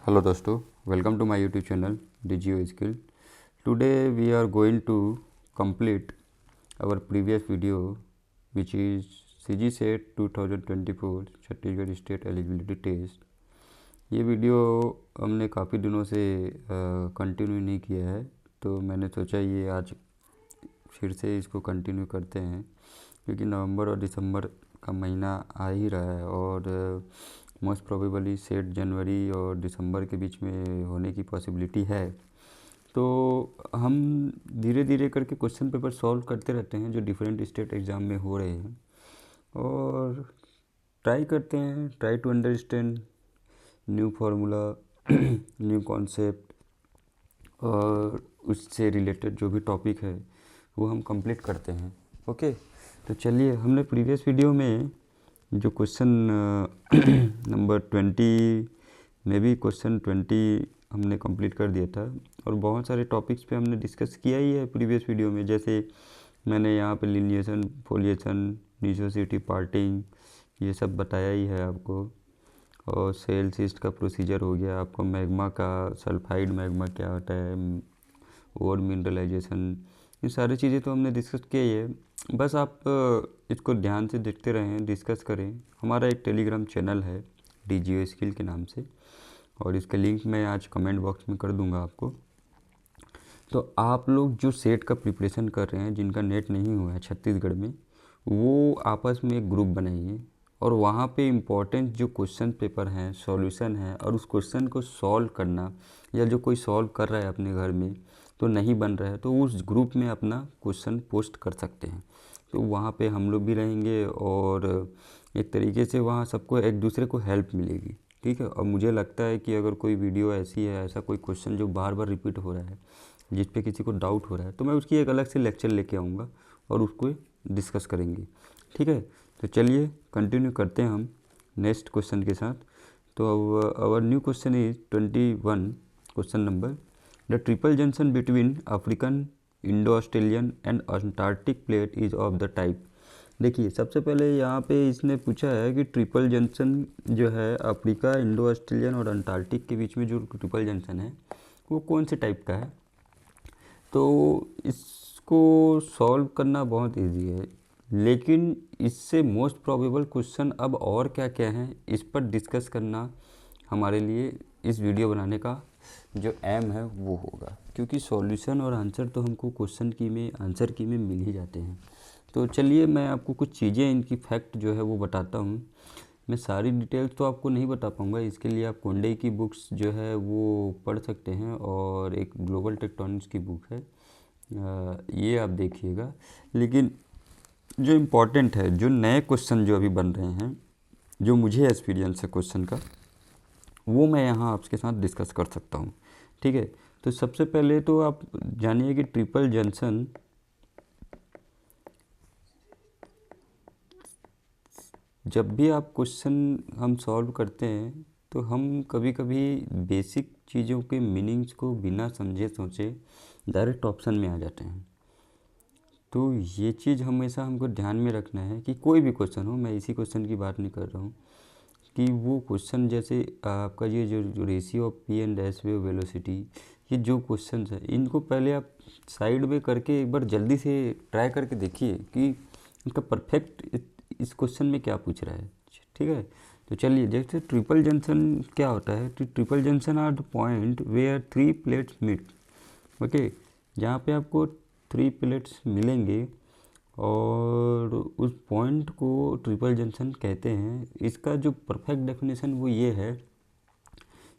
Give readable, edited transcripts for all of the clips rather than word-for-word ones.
Hello दोस्तों, welcome to my YouTube channel DGO Skill. Today we are going to complete our previous video which is CG Set 2024 Chhattisgarh state eligibility test. ये video हमने काफ़ी दिनों से continue नहीं किया है, तो मैंने सोचा ये आज फिर से इसको कंटिन्यू करते हैं, क्योंकि नवंबर और दिसंबर का महीना आ ही रहा है और मोस्ट प्रोबेबली सेट जनवरी और दिसंबर के बीच में होने की पॉसिबिलिटी है। तो हम धीरे धीरे करके क्वेश्चन पेपर सॉल्व करते रहते हैं जो डिफरेंट स्टेट एग्ज़ाम में हो रहे हैं, और ट्राई करते हैं, try to understand new formula new concept, और उससे रिलेटेड जो भी टॉपिक है वो हम कंप्लीट करते हैं। ओके, तो चलिए, हमने प्रीवियस वीडियो में जो क्वेश्चन नंबर 20 में भी क्वेश्चन 20 हमने कंप्लीट कर दिया था, और बहुत सारे टॉपिक्स पे हमने डिस्कस किया ही है प्रीवियस वीडियो में। जैसे मैंने यहाँ पे लिनिएशन, फोलिएशन, निसोसिटी, पार्टिंग, ये सब बताया ही है आपको, और सेल सिस्ट का प्रोसीजर हो गया आपको, मैग्मा का सल्फाइड मैग्मा क्या होता है, और मिनरलाइजेशन, ये सारी चीज़ें तो हमने डिस्कस किया ही है। बस आप इसको ध्यान से देखते रहें, डिस्कस करें। हमारा एक टेलीग्राम चैनल है DGO स्किल के नाम से, और इसका लिंक मैं आज कमेंट बॉक्स में कर दूंगा आपको। तो आप लोग जो सेट का प्रिपरेशन कर रहे हैं, जिनका नेट नहीं हुआ है छत्तीसगढ़ में, वो आपस में एक ग्रुप बनाइए, और वहाँ पे इम्पोर्टेंट जो क्वेश्चन पेपर हैं, सॉल्यूशन है, और उस क्वेश्चन को सॉल्व करना, या जो कोई सॉल्व कर रहा है अपने घर में तो नहीं बन रहा है, तो उस ग्रुप में अपना क्वेश्चन पोस्ट कर सकते हैं। तो वहाँ पे हम लोग भी रहेंगे, और एक तरीके से वहाँ सबको एक दूसरे को हेल्प मिलेगी। ठीक है, और मुझे लगता है कि अगर कोई वीडियो ऐसी है, ऐसा कोई क्वेश्चन जो बार बार रिपीट हो रहा है, जिस पे किसी को डाउट हो रहा है, तो मैं उसकी एक अलग से लेक्चर लेके आऊँगा और उसको डिस्कस करेंगे। ठीक है, तो चलिए कंटिन्यू करते हैं हम नेक्स्ट क्वेश्चन के साथ। तो our new question is 21 question number, the triple junction between African, Indo Australian and Antarctic plate is of the type. देखिए, सबसे पहले यहाँ पे इसने पूछा है कि ट्रिपल जंक्शन जो है अफ्रीका, इंडो ऑस्ट्रेलियन और अंटार्कटिक के बीच में जो ट्रिपल जंक्शन है वो कौन से टाइप का है। तो इसको सॉल्व करना बहुत इजी है, लेकिन इससे मोस्ट प्रोबेबल क्वेश्चन अब और क्या क्या हैं इस पर डिस्कस करना हमारे लिए इस वीडियो बनाने का जो एम है वो होगा, क्योंकि सॉल्यूशन और आंसर तो हमको क्वेश्चन की में, आंसर की में मिल ही जाते हैं। तो चलिए, मैं आपको कुछ चीज़ें, इनकी फैक्ट जो है वो बताता हूँ। मैं सारी डिटेल्स तो आपको नहीं बता पाऊँगा, इसके लिए आप कोंडे की बुक्स जो है वो पढ़ सकते हैं, और एक ग्लोबल टेक्टोनिक्स की बुक है, ये आप देखिएगा। लेकिन जो इम्पोर्टेंट है, जो नए क्वेश्चन जो अभी बन रहे हैं, जो मुझे एक्सपीरियंस है क्वेश्चन का, वो मैं यहाँ आपके साथ डिस्कस कर सकता हूँ। ठीक है, तो सबसे पहले तो आप जानिए कि ट्रिपल जंक्शन जब भी आप क्वेश्चन हम सॉल्व करते हैं, तो हम कभी कभी बेसिक चीज़ों के मीनिंग्स को बिना समझे सोचे डायरेक्ट ऑप्शन में आ जाते हैं। तो ये चीज़ हमेशा हमको ध्यान में रखना है कि कोई भी क्वेश्चन हो, मैं इसी क्वेश्चन की बात नहीं कर रहा हूँ, कि वो क्वेश्चन जैसे आपका ये जो ratio of P and S way velocity, ये जो क्वेश्चन है, इनको पहले आप साइड में करके एक बार जल्दी से ट्राई करके देखिए कि इनका परफेक्ट इस क्वेश्चन में क्या पूछ रहा है। ठीक है, तो चलिए, जैसे ट्रिपल जंक्शन क्या होता है, तो triple junction are the point where 3 plates meet. Okay, जहाँ पे आपको 3 प्लेट्स मिलेंगे, और उस पॉइंट को ट्रिपल जंक्शन कहते हैं। इसका जो परफेक्ट डेफिनेशन वो ये है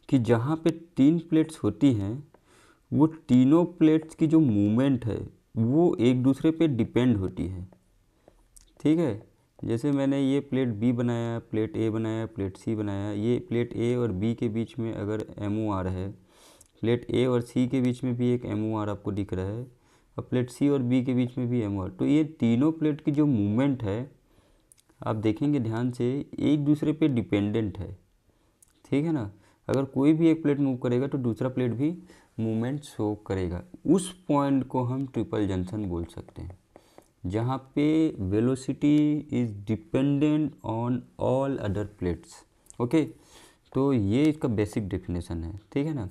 कि जहाँ पे 3 प्लेट्स होती हैं, वो तीनों प्लेट्स की जो मूवमेंट है वो एक दूसरे पे डिपेंड होती है। ठीक है, जैसे मैंने ये प्लेट बी बनाया, प्लेट ए बनाया, प्लेट सी बनाया, ये प्लेट ए और बी के बीच में अगर MOR है, प्लेट ए और सी के बीच में भी एक MOR आपको दिख रहा है, और प्लेट सी और बी के बीच में भी MOR, तो ये तीनों प्लेट की जो मूवमेंट है, आप देखेंगे ध्यान से, एक दूसरे पे डिपेंडेंट है। ठीक है ना, अगर कोई भी एक प्लेट मूव करेगा तो दूसरा प्लेट भी मूवमेंट शो करेगा। उस पॉइंट को हम ट्रिपल जंक्शन बोल सकते हैं, जहाँ पे velocity is dependent on all other plates. Okay, तो ये इसका बेसिक डेफिनेशन है, ठीक है ना,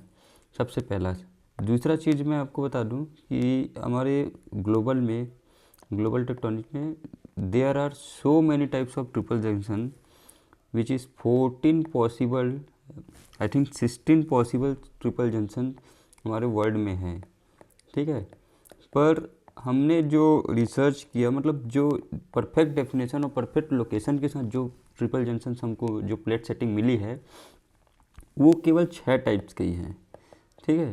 सबसे पहला। दूसरा चीज़ मैं आपको बता दूं कि हमारे ग्लोबल टेक्टोनिक में there are so many types of triple junction which is 14 possible, I think 16 possible triple junction हमारे वर्ल्ड में हैं, ठीक है। पर हमने जो रिसर्च किया, मतलब जो परफेक्ट डेफिनेशन और परफेक्ट लोकेशन के साथ जो ट्रिपल जंक्शन हमको जो प्लेट सेटिंग मिली है वो केवल 6 टाइप्स के ही हैं, ठीक है।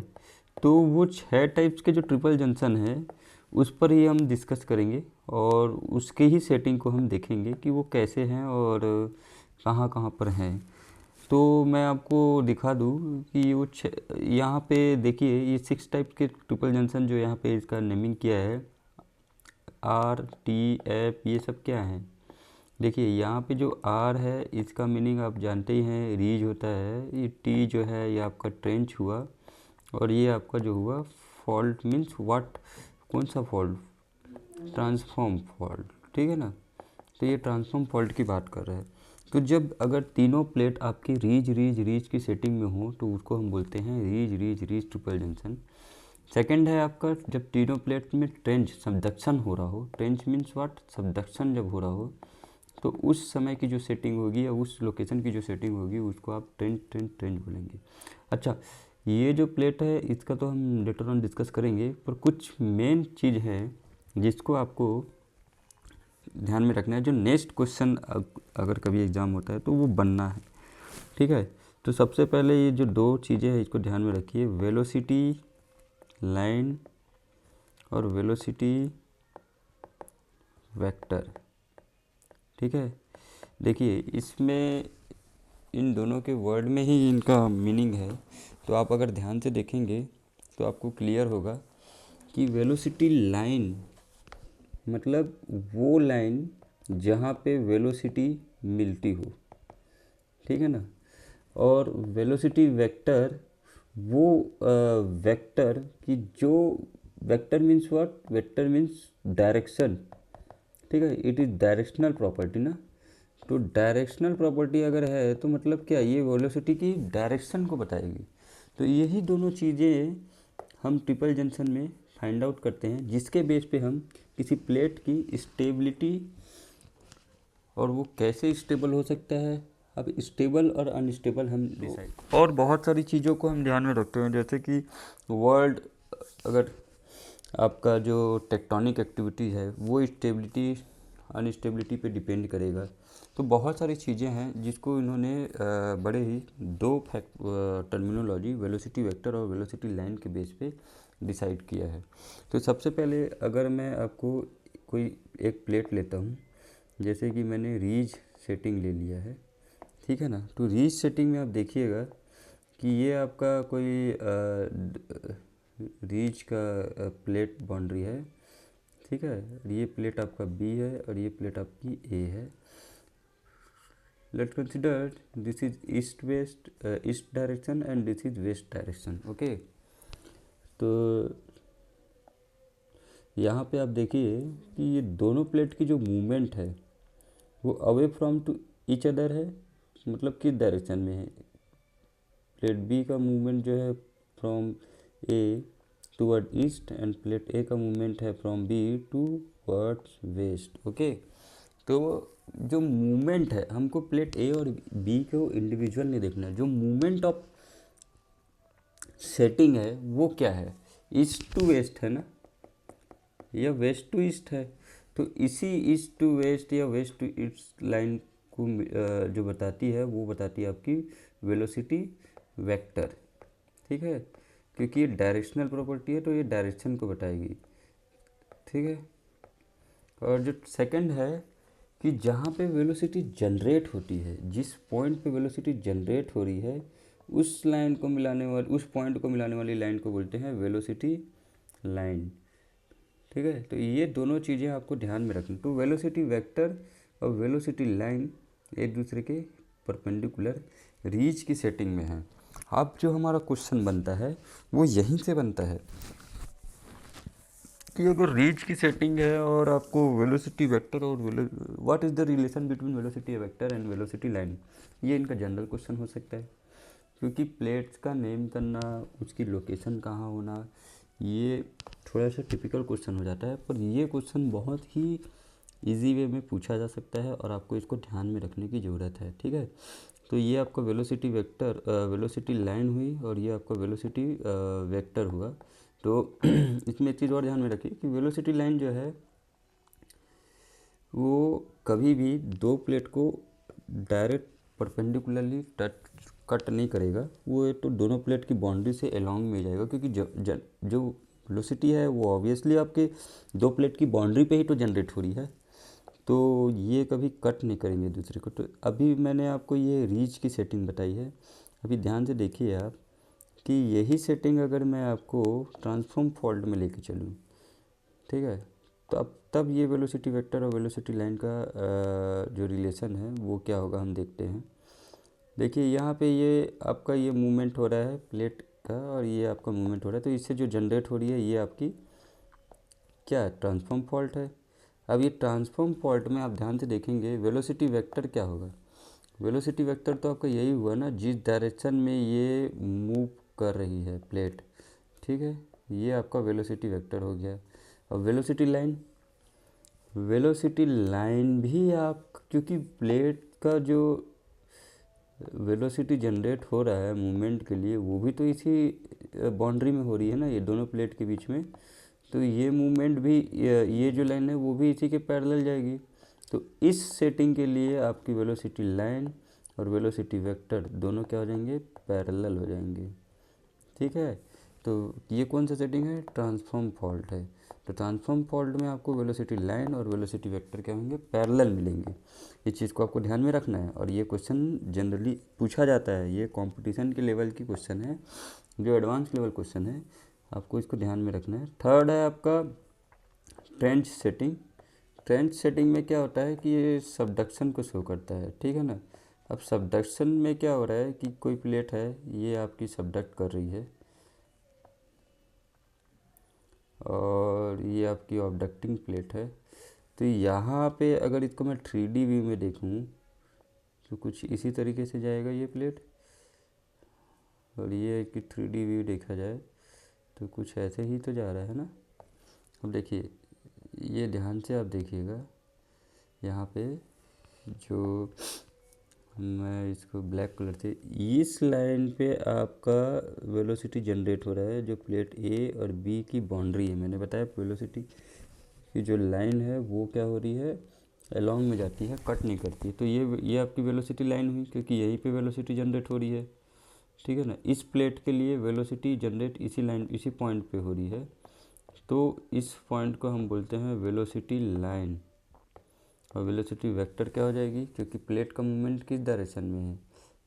तो वो 6 टाइप्स के जो ट्रिपल जंक्शन है उस पर ही हम डिस्कस करेंगे और उसके ही सेटिंग को हम देखेंगे कि वो कैसे हैं और कहाँ कहाँ पर हैं। तो मैं आपको दिखा दूँ कि वो यहाँ पे देखिए ये 6 टाइप के ट्रिपल जंक्शन जो यहाँ पे इसका नेमिंग किया है, आर टी एफ, ये सब क्या है। देखिए यहाँ पे जो आर है इसका मीनिंग आप जानते ही हैं, रीज होता है। ये टी जो है ये आपका ट्रेंच हुआ और ये आपका जो हुआ फॉल्ट, मीन्स व्हाट, कौन सा फॉल्ट, ट्रांसफॉर्म फॉल्ट, ठीक है ना। तो ये ट्रांसफॉर्म फॉल्ट की बात कर रहा है। तो जब अगर तीनों प्लेट आपकी रीज की सेटिंग में हो तो उसको हम बोलते हैं रीज ट्रिपल जंक्शन। सेकंड है आपका जब तीनों प्लेट में ट्रेंच सबडक्शन हो रहा हो, ट्रेंच मीन्स व्हाट, सबडक्शन जब हो रहा हो तो उस समय की जो सेटिंग होगी या उस लोकेशन की जो सेटिंग होगी उसको आप ट्रेंच बोलेंगे। अच्छा, ये जो प्लेट है इसका तो हम लेटर ऑन डिस्कस करेंगे, पर कुछ मेन चीज़ है जिसको आपको ध्यान में रखना है, जो नेक्स्ट क्वेश्चन अगर कभी एग्ज़ाम होता है तो वो बनना है, ठीक है। तो सबसे पहले ये जो 2 चीज़ें हैं इसको ध्यान में रखिए, वेलोसिटी लाइन और वेलोसिटी वेक्टर, ठीक है। देखिए इसमें इन दोनों के वर्ड में ही इनका मीनिंग है, तो आप अगर ध्यान से देखेंगे तो आपको क्लियर होगा कि वेलोसिटी लाइन मतलब वो लाइन जहाँ पे वेलोसिटी मिलती हो, ठीक है ना। और वेलोसिटी वेक्टर वो वेक्टर की जो, vector means what, vector means direction, ठीक है। इट इज़ डायरेक्शनल प्रॉपर्टी ना। तो डायरेक्शनल प्रॉपर्टी अगर है तो मतलब क्या, ये वेलोसिटी की डायरेक्शन को बताएगी। तो यही दोनों चीज़ें हम ट्रिपल जंक्शन में फाइंड आउट करते हैं, जिसके बेस पे हम किसी प्लेट की स्टेबिलिटी, और वो कैसे स्टेबल हो सकता है, अब स्टेबल और अनस्टेबल हम डिसाइड, और बहुत सारी चीज़ों को हम ध्यान में रखते हैं, जैसे कि वर्ल्ड, अगर आपका जो टेक्टोनिक एक्टिविटी है वो स्टेबिलिटी अनस्टेबिलिटी पे डिपेंड करेगा। तो बहुत सारी चीज़ें हैं जिसको इन्होंने बड़े ही 2 टर्मिनोलॉजी, वेलोसिटी वेक्टर और वेलोसिटी लाइन के बेस पे डिसाइड किया है। तो सबसे पहले अगर मैं आपको कोई एक प्लेट लेता हूँ, जैसे कि मैंने रीज सेटिंग ले लिया है, ठीक है ना। तो रीज सेटिंग में आप देखिएगा कि ये आपका कोई रीज का प्लेट बाउंड्री है, ठीक है। ये प्लेट आपका बी है और ये प्लेट आपकी ए है। Late consider this is east west, east direction and this is west direction, okay. तो यहाँ पे आप देखिए कि ये दोनों प्लेट की जो मूवमेंट है वो away from to each other है, मतलब किस डायरेक्शन में है। प्लेट बी का मूवमेंट जो है from A toward east and plate A का मूवमेंट है from B towards west, okay. तो जो मूवमेंट है, हमको प्लेट ए और बी को इंडिविजुअल नहीं देखना है, जो मूवमेंट ऑफ सेटिंग है वो क्या है, ईस्ट टू वेस्ट है ना, या वेस्ट टू ईस्ट है। तो इसी ईस्ट टू वेस्ट या वेस्ट टू ईस्ट लाइन को जो बताती है वो बताती है आपकी वेलोसिटी वेक्टर, ठीक है। क्योंकि ये डायरेक्शनल प्रॉपर्टी है तो ये डायरेक्शन को बताएगी, ठीक है। और जो सेकंड है कि जहाँ पे वेलोसिटी जनरेट होती है, जिस पॉइंट पे वेलोसिटी जनरेट हो रही है उस लाइन को मिलाने वाली, उस पॉइंट को मिलाने वाली लाइन को बोलते हैं वेलोसिटी लाइन, ठीक है। तो ये दोनों चीज़ें आपको ध्यान में रखनी। तो वेलोसिटी वेक्टर और वेलोसिटी लाइन एक दूसरे के परपेंडिकुलर रीच की सेटिंग में है। अब जो हमारा क्वेश्चन बनता है वो यहीं से बनता है कि अगर रीच की सेटिंग है और आपको वेलोसिटी वेक्टर और what is the relation between velocity vector and velocity line, ये इनका जनरल क्वेश्चन हो सकता है। क्योंकि प्लेट्स का नेम करना, उसकी लोकेशन कहाँ होना, ये थोड़ा सा टिपिकल क्वेश्चन हो जाता है, पर ये क्वेश्चन बहुत ही इजी वे में पूछा जा सकता है और आपको इसको ध्यान में रखने की ज़रूरत है। ठीक है, तो ये आपका वेलोसिटी वेक्टर वेलोसिटी लाइन हुई और ये आपका वेलोसिटी वेक्टर हुआ। तो इसमें एक चीज़ और ध्यान में रखिए कि वेलोसिटी लाइन जो है वो कभी भी दो प्लेट को डायरेक्ट परपेंडिकुलरली टच कट नहीं करेगा, वो तो दोनों प्लेट की बाउंड्री से अलोंग में जाएगा, क्योंकि जो वेलोसिटी है वो ऑब्वियसली आपके दो प्लेट की बाउंड्री पे ही तो जनरेट हो रही है, तो ये कभी कट नहीं करेंगे दूसरे को। तो अभी मैंने आपको ये रीच की सेटिंग बताई है, अभी ध्यान से देखिए आप कि यही सेटिंग अगर मैं आपको ट्रांसफॉर्म फॉल्ट में लेके चलूँ, ठीक है, तो अब तब ये वेलोसिटी वेक्टर और वेलोसिटी लाइन का जो रिलेशन है वो क्या होगा हम देखते हैं। देखिए यहाँ पे ये आपका ये मूवमेंट हो रहा है प्लेट का और ये आपका मूवमेंट हो रहा है, तो इससे जो जनरेट हो रही है ये आपकी क्या है, ट्रांसफॉर्म फॉल्ट है। अब ये ट्रांसफॉर्म फॉल्ट में आप ध्यान से देखेंगे वेलोसिटी वेक्टर क्या होगा। वेलोसिटी वेक्टर तो आपका यही हुआ ना, जिस डायरेक्शन में ये मूव कर रही है प्लेट, ठीक है, ये आपका वेलोसिटी वेक्टर हो गया। और वेलोसिटी लाइन, वेलोसिटी लाइन भी आप, क्योंकि प्लेट का जो वेलोसिटी जनरेट हो रहा है मूवमेंट के लिए वो भी तो इसी बाउंड्री में हो रही है ना, ये दोनों प्लेट के बीच में, तो ये मूवमेंट भी ये जो लाइन है वो भी इसी के पैरेलल जाएगी। तो इस सेटिंग के लिए आपकी वेलोसिटी लाइन और वेलोसिटी वेक्टर दोनों क्या हो जाएंगे, पैरेलल हो जाएंगे। ठीक है, तो ये कौन सा सेटिंग है, ट्रांसफॉर्म फॉल्ट है। तो ट्रांसफॉर्म फॉल्ट में आपको वेलोसिटी लाइन और वेलोसिटी वेक्टर क्या होंगे, पैरेलल मिलेंगे। इस चीज़ को आपको ध्यान में रखना है और ये क्वेश्चन जनरली पूछा जाता है, ये कंपटीशन के लेवल की क्वेश्चन है, जो एडवांस लेवल क्वेश्चन है, आपको इसको ध्यान में रखना है। थर्ड है आपका ट्रेंच सेटिंग। ट्रेंच सेटिंग में क्या होता है कि ये सबडक्शन को शो करता है, ठीक है ना। अब सबडक्शन में क्या हो रहा है कि कोई प्लेट है, ये आपकी सबडक्ट कर रही है और ये आपकी ऑब्डक्टिंग प्लेट है। तो यहाँ पे अगर इसको मैं 3D व्यू में देखूँ तो कुछ इसी तरीके से जाएगा ये प्लेट, और ये कि 3D व्यू देखा जाए तो कुछ ऐसे ही तो जा रहा है ना। अब देखिए, ये ध्यान से आप देखिएगा, यहाँ पे जो मैं इसको ब्लैक कलर से, इस लाइन पे आपका वेलोसिटी जनरेट हो रहा है, जो प्लेट ए और बी की बाउंड्री है। मैंने बताया वेलोसिटी की जो लाइन है वो क्या हो रही है, अलोंग में जाती है, कट नहीं करती। तो ये आपकी वेलोसिटी लाइन हुई, क्योंकि यहीं पे वेलोसिटी जनरेट हो रही है, ठीक है ना। इस प्लेट के लिए वेलोसिटी जनरेट इसी लाइन, इसी पॉइंट पे हो रही है, तो इस पॉइंट को हम बोलते हैं वेलोसिटी लाइन। और वेलोसिटी वेक्टर क्या हो जाएगी, क्योंकि प्लेट का मूवमेंट किस डायरेक्शन में है,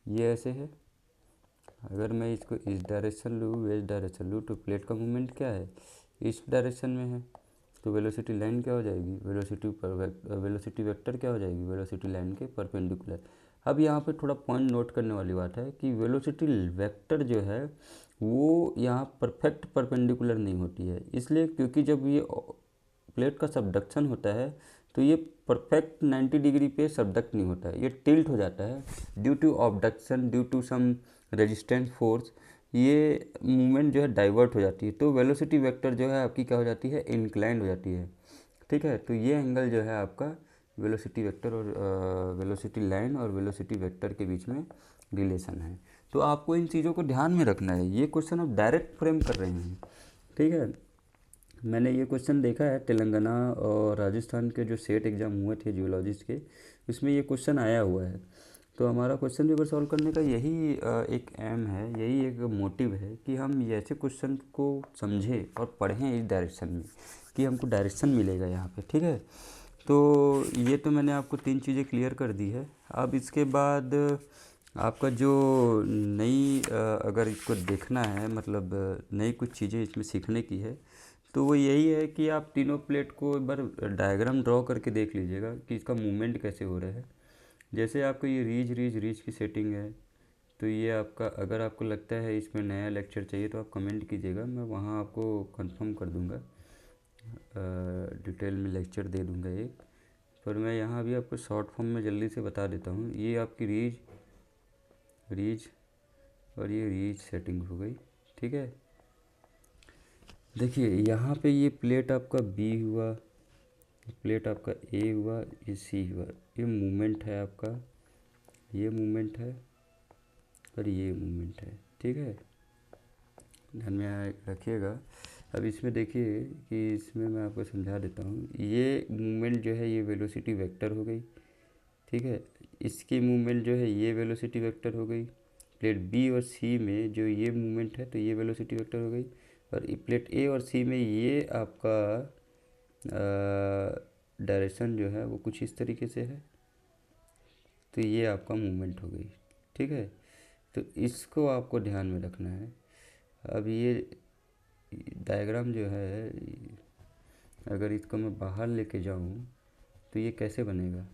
ये ऐसे है, अगर मैं इसको इस डायरेक्शन लूँ, इस डायरेक्शन लूँ, तो प्लेट का मूवमेंट क्या है, इस डायरेक्शन में है, तो वेलोसिटी लाइन क्या हो जाएगी, वेलोसिटी वेक्टर क्या हो जाएगी, वेलोसिटी लाइन के परपेंडिकुलर। अब यहाँ पे थोड़ा पॉइंट नोट करने वाली बात है कि वेलोसिटी वेक्टर जो है वो यहाँ परफेक्ट परपेंडिकुलर नहीं होती है, इसलिए क्योंकि जब ये प्लेट का सबडक्शन होता है तो ये परफेक्ट 90 डिग्री पे सबडक्ट नहीं होता है, ये टिल्ट हो जाता है due to obduction, due to some resistance force, ये मूवमेंट जो है डाइवर्ट हो जाती है। तो वेलोसिटी वेक्टर जो है आपकी क्या हो जाती है, इंक्लाइंड हो जाती है, ठीक है। तो ये एंगल जो है आपका वेलोसिटी वेक्टर और वेलोसिटी लाइन और वेलोसिटी वेक्टर के बीच में रिलेशन है। तो आपको इन चीज़ों को ध्यान में रखना है, ये क्वेश्चन आप डायरेक्ट फ्रेम कर रहे हैं, ठीक है। मैंने ये क्वेश्चन देखा है तेलंगाना और राजस्थान के जो सेट एग्ज़ाम हुए थे जियोलॉजिस्ट के, उसमें ये क्वेश्चन आया हुआ है। तो हमारा क्वेश्चन पेपर सॉल्व करने का यही एक एम है, यही एक मोटिव है कि हम ऐसे क्वेश्चन को समझें और पढ़ें इस डायरेक्शन में, कि हमको डायरेक्शन मिलेगा यहाँ पे, ठीक है। तो ये तो मैंने आपको 3 चीज़ें क्लियर कर दी है। अब इसके बाद आपका जो नई अगर इसको देखना है, मतलब नई कुछ चीज़ें इसमें सीखने की है, तो वो यही है कि आप तीनों प्लेट को एक बार डायग्राम ड्रॉ करके देख लीजिएगा कि इसका मूवमेंट कैसे हो रहा है। जैसे आपको ये रीच की सेटिंग है, तो ये आपका, अगर आपको लगता है इसमें नया लेक्चर चाहिए तो आप कमेंट कीजिएगा, मैं वहाँ आपको कंफर्म कर दूँगा। डिटेल में लेक्चर दे दूंगा एक, पर मैं यहाँ भी आपको शॉर्ट फॉर्म में जल्दी से बता देता हूँ। ये आपकी रीज और ये रीज सेटिंग हो गई, ठीक है। देखिए यहाँ पे ये प्लेट आपका बी हुआ, प्लेट आपका ए हुआ, ये सी हुआ, ये मूवमेंट है आपका, ये मूवमेंट है और ये मूवमेंट है, ठीक है, ध्यान में रखिएगा। अब इसमें देखिए कि इसमें मैं आपको समझा देता हूँ। ये मूवमेंट जो है ये वेलोसिटी वेक्टर हो गई, ठीक है। इसकी मूवमेंट जो है ये वेलोसिटी वेक्टर हो गई। प्लेट बी और सी में जो ये मूवमेंट है तो ये वेलोसिटी वेक्टर हो गई, और प्लेट ए और सी में ये आपका डायरेक्शन जो है वो कुछ इस तरीके से है, तो ये आपका मूवमेंट हो गई, ठीक है। तो इसको आपको ध्यान में रखना है। अब ये डायग्राम जो है, अगर इसको मैं बाहर लेके जाऊँ तो ये कैसे बनेगा,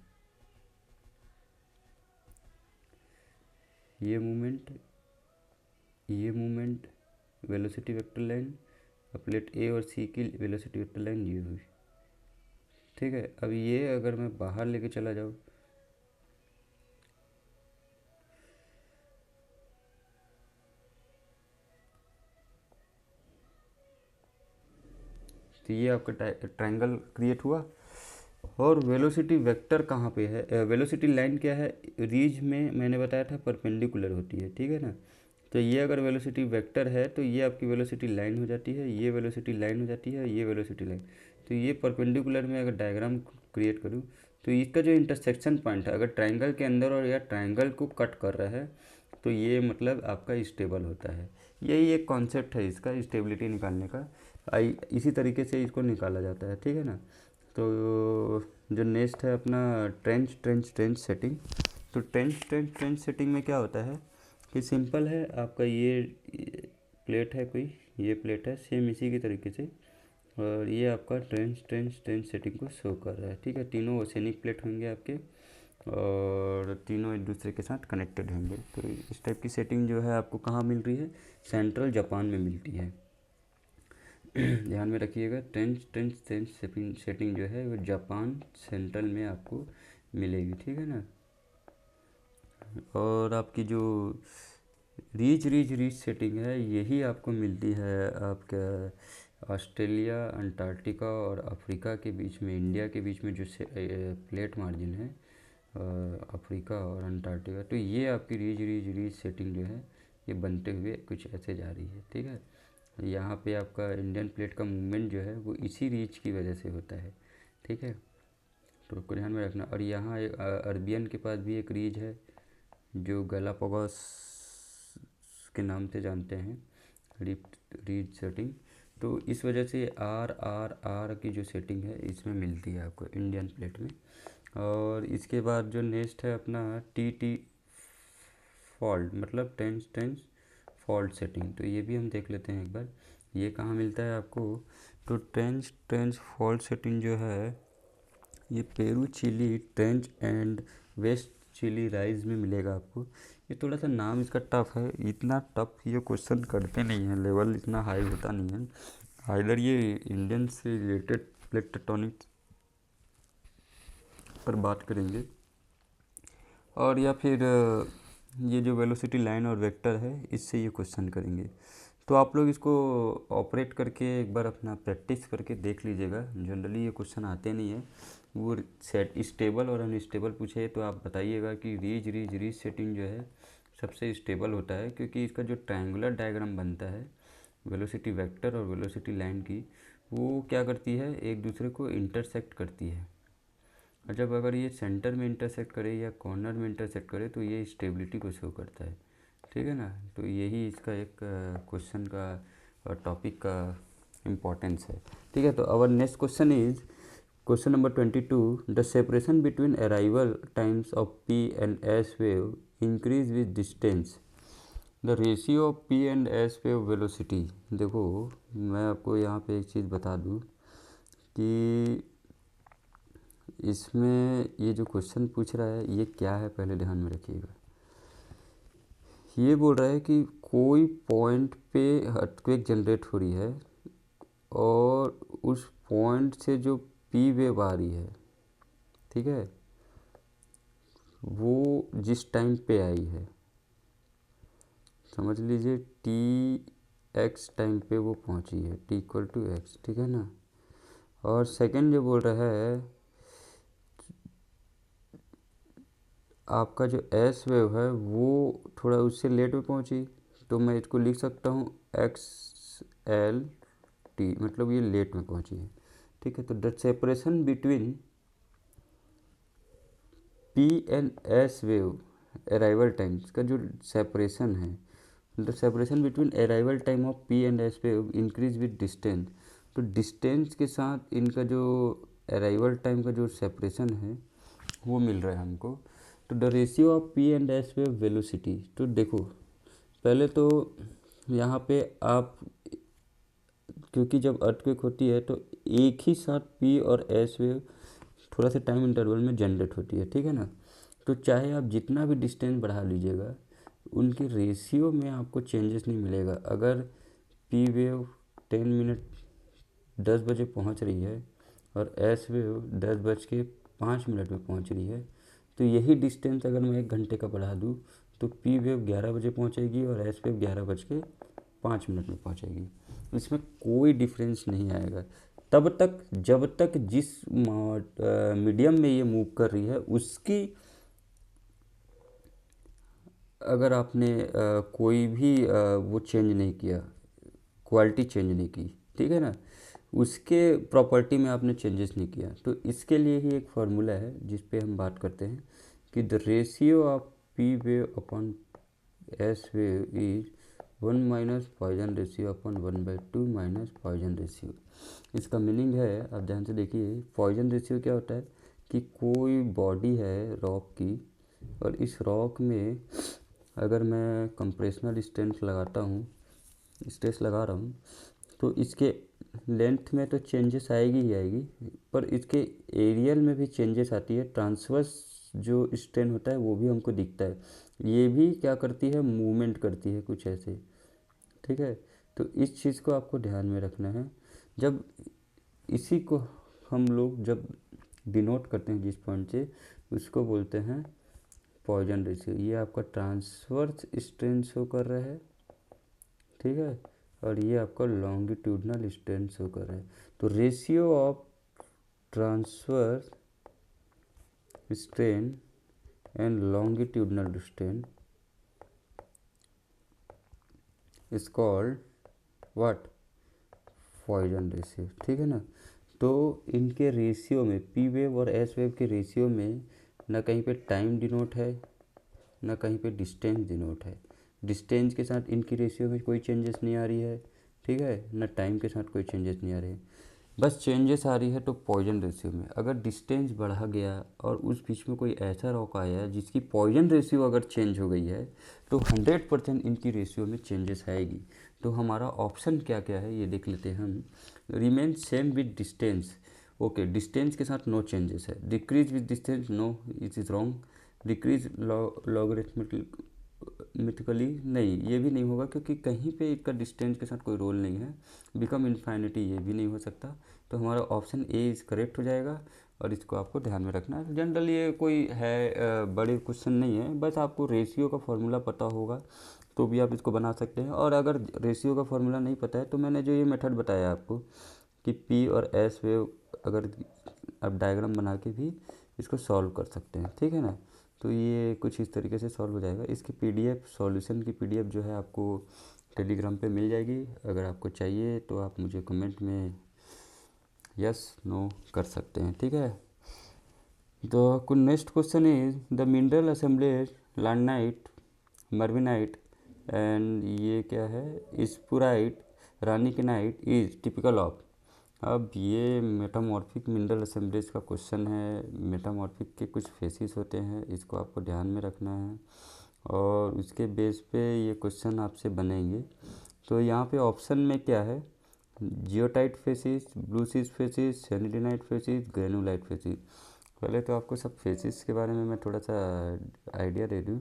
ये मूवमेंट वेलोसिटी वेक्टर लाइन, और प्लेट ए और सी की वेलोसिटी वेक्टर लाइन ये हुई, ठीक है। अब ये अगर मैं बाहर लेके चला जाऊँ तो ये आपका ट्रायंगल क्रिएट हुआ। और वेलोसिटी वेक्टर कहाँ पे है, वेलोसिटी लाइन क्या है, रीज में मैंने बताया था परपेंडिकुलर होती है, ठीक है ना। तो ये अगर वेलोसिटी वेक्टर है तो ये आपकी वेलोसिटी लाइन हो जाती है, ये वेलोसिटी लाइन हो जाती है, ये वेलोसिटी लाइन। तो ये परपेंडिकुलर में अगर डायग्राम क्रिएट करूँ तो इसका जो इंटरसेक्शन पॉइंट है, अगर ट्रायंगल के अंदर और या ट्रायंगल को कट कर रहा है तो ये मतलब आपका स्टेबल होता है। यही एक कॉन्सेप्ट है इसका, स्टेबिलिटी निकालने का। इसी तरीके से इसको निकाला जाता है, ठीक है ना। तो जो नेक्स्ट है अपना ट्रेंच सेटिंग। तो ट्रेंच सेटिंग में क्या होता है कि सिंपल है आपका, ये प्लेट है कोई, ये प्लेट है सेम इसी की तरीके से, और ये आपका ट्रेंच सेटिंग को शो कर रहा है, ठीक है। तीनों ओसेनिक प्लेट होंगे आपके और तीनों एक दूसरे के साथ कनेक्टेड होंगे। तो इस टाइप की सेटिंग जो है आपको कहाँ मिल रही है, सेंट्रल जापान में मिलती है। ध्यान में रखिएगा, ट्रेंच सेटिंग जो है वो जापान सेंट्रल में आपको मिलेगी, ठीक है ना। और आपकी जो रीच सेटिंग है यही आपको मिलती है आपका ऑस्ट्रेलिया, अंटार्कटिका और अफ्रीका के बीच में, इंडिया के बीच में जो प्लेट मार्जिन है, अफ्रीका और अंटार्कटिका। तो ये आपकी रीच सेटिंग जो है ये बनते हुए कुछ ऐसे जा रही है, ठीक है। यहाँ पे आपका इंडियन प्लेट का मूवमेंट जो है वो इसी रीच की वजह से होता है, ठीक है। तो उसको ध्यान में रखना। और यहाँ एक अरबियन के पास भी एक रीज है जो गैलापागोस के नाम से जानते हैं, रीज सेटिंग। तो इस वजह से आर की जो सेटिंग है इसमें मिलती है आपको इंडियन प्लेट में। और इसके बाद जो नेक्स्ट है अपना टी फॉल्ट, मतलब टेंस फॉल्ट सेटिंग। तो ये भी हम देख लेते हैं एक बार, ये कहाँ मिलता है आपको। तो टेंस फॉल्ट सेटिंग जो है ये Peru Chile trench and west Chile rise में मिलेगा आपको। ये थोड़ा सा नाम इसका टफ है, इतना टफ ये क्वेश्चन करते नहीं हैं, लेवल इतना हाई होता नहीं है। आइदर ये इंडियन से रिलेटेड प्लेट टेक्टोनिक पर बात करेंगे, और या फिर ये जो वेलोसिटी लाइन और वेक्टर है इससे ये क्वेश्चन करेंगे। तो आप लोग इसको ऑपरेट करके एक बार अपना प्रैक्टिस करके देख लीजिएगा। जनरली ये क्वेश्चन आते नहीं है, वो सेट स्टेबल और अनस्टेबल पूछे तो आप बताइएगा कि रीज सेटिंग जो है सबसे स्टेबल होता है, क्योंकि इसका जो ट्रायंगुलर डायग्राम बनता है वेलोसिटी वेक्टर और वेलोसिटी लाइन की, वो क्या करती है, एक दूसरे को इंटरसेक्ट करती है। और जब अगर ये सेंटर में इंटरसेक्ट करे या कॉर्नर में इंटरसेक्ट करे तो ये स्टेबिलिटी को शो करता है, ठीक है ना। तो यही इसका एक क्वेश्चन का और टॉपिक का इम्पोर्टेंस है, ठीक है। तो our next question is question number 22, the separation between arrival times of P and S wave increase with distance, the ratio of P and S wave velocity. देखो मैं आपको यहाँ पे एक चीज़ बता दूँ कि इसमें ये जो क्वेश्चन पूछ रहा है ये क्या है, पहले ध्यान में रखिएगा। ये बोल रहा है कि कोई पॉइंट पे अर्थक्वेक जनरेट हो रही है और उस पॉइंट से जो पी वेव आ रही है, ठीक है, वो जिस टाइम पे आई है, समझ लीजिए टी एक्स टाइम पे वो पहुंची है, टी इक्वल टू एक्स, ठीक है ना। और सेकंड जो बोल रहा है आपका जो एस वेव है वो थोड़ा उससे लेट में पहुंची, तो मैं इसको लिख सकता हूँ एक्स एल टी, मतलब ये लेट में पहुंची है, ठीक है। तो the separation between P and S wave arrival times का जो सेपरेशन है, the separation between arrival time of P and S wave increase with distance. तो डिस्टेंस के साथ इनका जो अराइवल टाइम का जो सेपरेशन है वो मिल रहा है हमको। तो the ratio of P and S wave velocity, तो देखो पहले तो यहाँ पे आप, क्योंकि जब अर्थक्वेक होती है तो एक ही साथ पी और एस वेव थोड़ा सा टाइम इंटरवल में जनरेट होती है, ठीक है ना। तो चाहे आप जितना भी डिस्टेंस बढ़ा लीजिएगा, उनके रेशियो में आपको चेंजेस नहीं मिलेगा। अगर पी वेव 10 मिनट 10 बजे पहुंच रही है और एस वेव 10:05 में पहुंच रही है, तो यही डिस्टेंस अगर मैं 1 घंटे का बढ़ा दूँ तो पी वेव 11 बजे पहुंचेगी और एस वेव 11:05 में पहुंचेगी। इसमें कोई डिफरेंस नहीं आएगा तब तक जब तक जिस मीडियम में ये मूव कर रही है उसकी अगर आपने कोई भी वो चेंज नहीं किया, क्वालिटी चेंज नहीं की, ठीक है ना, उसके प्रॉपर्टी में आपने चेंजेस नहीं किया, तो इसके लिए ही एक फार्मूला है जिस पे हम बात करते हैं कि the ratio of P wave upon S wave is 1 minus Poisson ratio upon 1/2 minus Poisson ratio. इसका मीनिंग है, आप ध्यान से देखिए, पॉइजन रेशियो क्या होता है कि कोई बॉडी है रॉक की, और इस रॉक में अगर मैं कंप्रेशनल स्ट्रेंथ लगाता हूँ, स्ट्रेस लगा रहा हूँ, तो इसके लेंथ में तो चेंजेस आएगी ही आएगी, पर इसके एरियल में भी चेंजेस आती है। ट्रांसवर्स जो स्ट्रेन होता है वो भी हमको दिखता है, ये भी क्या करती है, मूवमेंट करती है कुछ ऐसे, ठीक है। तो इस चीज़ को आपको ध्यान में रखना है। जब इसी को हम लोग जब डिनोट करते हैं जिस पॉइंट से, उसको बोलते हैं पॉइजन रेशियो। ये आपका ट्रांसवर्स स्ट्रेन शो कर रहा है, ठीक है, और ये आपका लॉन्गिट्यूडनल स्ट्रेन शो कर रहा है। तो ratio of transverse strain and longitudinal strain is called what, Poisson ratio, ठीक है ना। तो इनके रेशियो में, पी वेव और एस वेव के रेशियो में ना कहीं पे टाइम डिनोट है, ना कहीं पे डिस्टेंस डिनोट है। डिस्टेंस के साथ इनकी रेशियो में कोई चेंजेस नहीं आ रही है, ठीक है, ना टाइम के साथ कोई चेंजेस नहीं आ रहे हैं, बस चेंजेस आ रही है तो पॉइजन रेशियो में। अगर डिस्टेंस बढ़ा गया और उस बीच में कोई ऐसा रॉक आया जिसकी पॉइजन रेशियो अगर चेंज हो गई है, तो 100% इनकी रेशियो में चेंजेस आएगी। तो हमारा ऑप्शन क्या क्या है ये देख लेते हैं हम। Remain same with distance, okay, distance के साथ नो चेंजेस है। Decrease with distance, no, it is wrong. Decrease logarithmically, नहीं, ये भी नहीं होगा क्योंकि कहीं पे इसका डिस्टेंस के साथ कोई रोल नहीं है। बिकम इन्फाइनिटी, ये भी नहीं हो सकता। तो हमारा ऑप्शन ए इज़ करेक्ट हो जाएगा, और इसको आपको ध्यान में रखना है। जनरली ये कोई है बड़े क्वेश्चन नहीं है, बस आपको रेशियो का फॉर्मूला पता होगा तो भी आप इसको बना सकते हैं। और अगर रेशियो का फॉर्मूला नहीं पता है तो मैंने जो ये मेथड बताया आपको कि पी और एस वेव, अगर आप डायग्राम बना के भी इसको सॉल्व कर सकते हैं, ठीक है ना। तो ये कुछ इस तरीके से सॉल्व हो जाएगा। इसकी पीडीएफ, सॉल्यूशन की पीडीएफ जो है आपको टेलीग्राम पे मिल जाएगी। अगर आपको चाहिए तो आप मुझे कमेंट में यस नो कर सकते हैं, ठीक है। तो next question is the mineral assemblages larnite, merwinite and ये क्या है, spurrite, rankinite is typical of. अब ये मेटामॉर्फिक मिनरल असेंबलीज का क्वेश्चन है। मेटामॉर्फिक के कुछ फेसिस होते हैं, इसको आपको ध्यान में रखना है और उसके बेस पे ये क्वेश्चन आपसे बनेंगे। तो यहाँ पे ऑप्शन में क्या है, zeolite facies, blueschist facies, sanidinite facies, granulite facies. पहले तो आपको सब फेसिस के बारे में मैं थोड़ा सा आइडिया दे दूँ।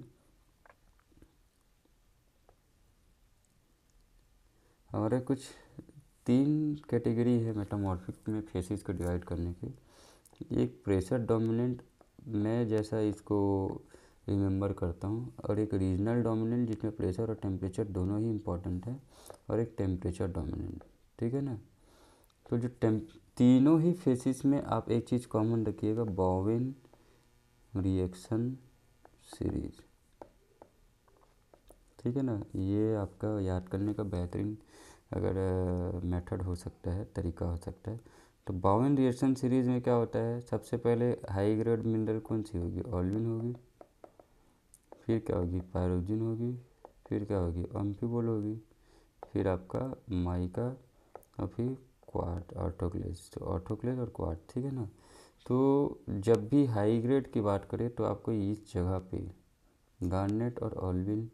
हमारे कुछ तीन कैटेगरी है मेटामॉर्फिक में फेसिस को डिवाइड करने की। एक प्रेशर डोमिनेंट, मैं जैसा इसको रिमेंबर करता हूँ, और एक रीजनल डोमिनेंट जिसमें प्रेशर और टेम्परेचर दोनों ही इम्पोर्टेंट है, और एक टेम्परेचर डोमिनेंट। ठीक है ना। तो जो तीनों ही फेसिस में आप एक चीज़ कॉमन रखिएगा, बोवेन रिएक्शन सीरीज। ठीक है ना। ये आपका याद करने का बेहतरीन अगर मेथड हो सकता है, तरीका हो सकता है। तो बोवेन रिएक्शन सीरीज में क्या होता है, सबसे पहले हाई ग्रेड मिनरल कौन सी होगी, ऑल्विन होगी, फिर क्या होगी, पायरोक्सिन होगी, फिर क्या होगी, अम्फिबोल होगी, फिर आपका माइका, और फिर क्वार्ट, ऑटोक्लेज। तो ऑटोक्लेज और क्वार्ट। ठीक है ना। तो जब भी हाई ग्रेड की बात करें तो आपको इस जगह पे गार्नेट और ऑल्विन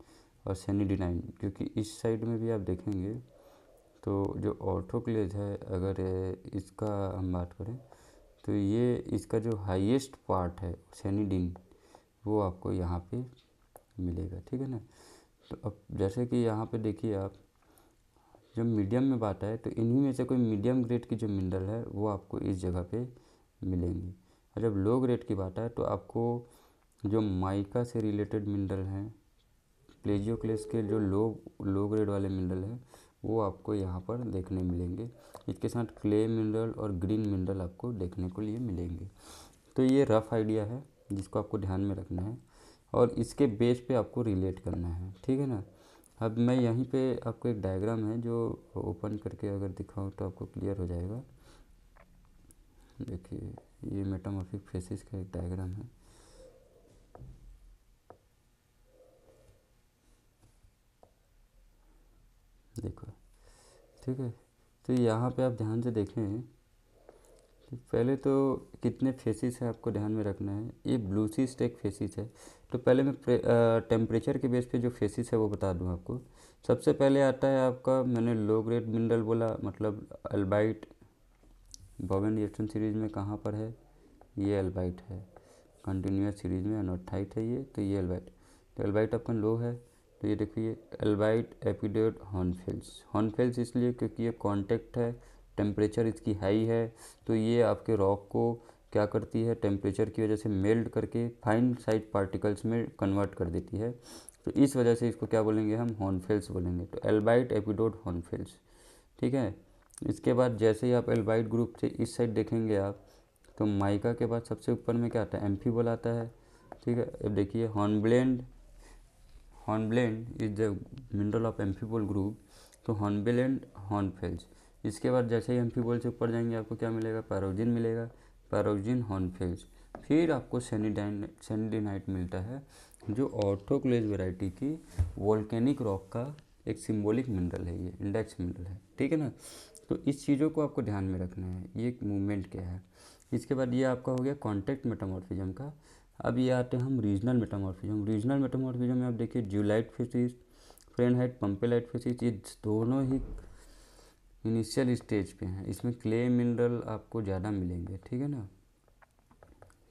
और सेनिडिनाइन, क्योंकि इस साइड में भी आप देखेंगे तो जो ऑटोक्लेज है, अगर इसका हम बात करें तो ये इसका जो हाईएस्ट पार्ट है सेनिडिन, वो आपको यहाँ पे मिलेगा। ठीक है ना। तो अब जैसे कि यहाँ पे देखिए आप, जब मीडियम में बात आए तो इन्हीं में से कोई मीडियम ग्रेड की जो मिनरल है वो आपको इस जगह पे मिलेंगी। और जब लो ग्रेड की बात आए तो आपको जो माइका से रिलेटेड मिनरल हैं, प्लेजियोक्लेस के जो लो ग्रेड वाले मिनरल हैं, वो आपको यहाँ पर देखने मिलेंगे। इसके साथ क्ले मिनरल और ग्रीन मिनरल आपको देखने को लिए मिलेंगे। तो ये रफ़ आइडिया है जिसको आपको ध्यान में रखना है, और इसके बेस पे आपको रिलेट करना है। ठीक है ना। अब मैं यहीं पे आपको एक डायग्राम है जो ओपन करके अगर दिखाऊं तो आपको क्लियर हो जाएगा। देखिए, ये मेटामॉर्फिक फेसिस का एक डायग्राम है। देखो, ठीक है। तो यहाँ पे आप ध्यान से देखें, तो पहले तो कितने फेसिस है आपको ध्यान में रखना है। ये ब्लू सिस्ट एक फेसिस है। तो पहले मैं टेम्परेचर के बेस पे जो फेसिस है वो बता दूं आपको। सबसे पहले आता है आपका, मैंने लो ग्रेड मिनरल बोला, मतलब अल्बाइट। बोवेन रिएक्शन सीरीज में कहाँ पर है, ये अल्बाइट है। कंटिन्यूस सीरीज में अनोथाइट है ये, तो ये अल्बाइट। तो अल्बाइट आपका लो है, तो ये देखिए अल्बाइट एपिडोट हॉर्नफेल्स। हॉर्नफेल्स इसलिए क्योंकि ये कॉन्टैक्ट है, टेम्परेचर इसकी हाई है, तो ये आपके रॉक को क्या करती है, टेम्परेचर की वजह से मेल्ट करके फाइन साइज पार्टिकल्स में कन्वर्ट कर देती है। तो इस वजह से इसको क्या बोलेंगे, हम हॉर्नफेल्स बोलेंगे। तो अल्बाइट एपिडोट हॉर्नफेल्स। ठीक है। इसके बाद जैसे ही आप एल्बाइट ग्रुप से इस साइड देखेंगे आप, तो माइका के बाद सबसे ऊपर में क्या आता है, एम्फीबोल आता है। ठीक है। अब देखिए hornblende, hornblende is the mineral of amphibole group. तो हॉर्नब्लेंड हॉर्नफेल्स। इसके बाद जैसे ही एम्फीबोल से ऊपर जाएंगे आपको क्या मिलेगा, पैरोक्सिन मिलेगा, पैरोक्सिन हॉर्नफेल्स। फिर आपको सेनिडाइनाइट मिलता है, जो ऑर्थोक्लेज वैरायटी की वोल्केनिक रॉक का एक सिंबॉलिक मिनरल है, ये इंडेक्स मिनरल है। ठीक है ना। तो इस चीज़ों को आपको ध्यान में रखना है, ये मूवमेंट क्या है। इसके बाद ये आपका हो गया कॉन्टैक्ट मेटामॉर्फिज्म का। अब ये आते हैं हम रीजनल मेटामॉर्फिज्म। रीजनल मेटामॉर्फिज्म में आप देखिए ज्यूलाइट फेसिस, फ्रेनहाइट पंपेलाइट फेसिस, ये दोनों ही इनिशियल स्टेज पे हैं। इसमें क्ले मिनरल आपको ज़्यादा मिलेंगे। ठीक है ना।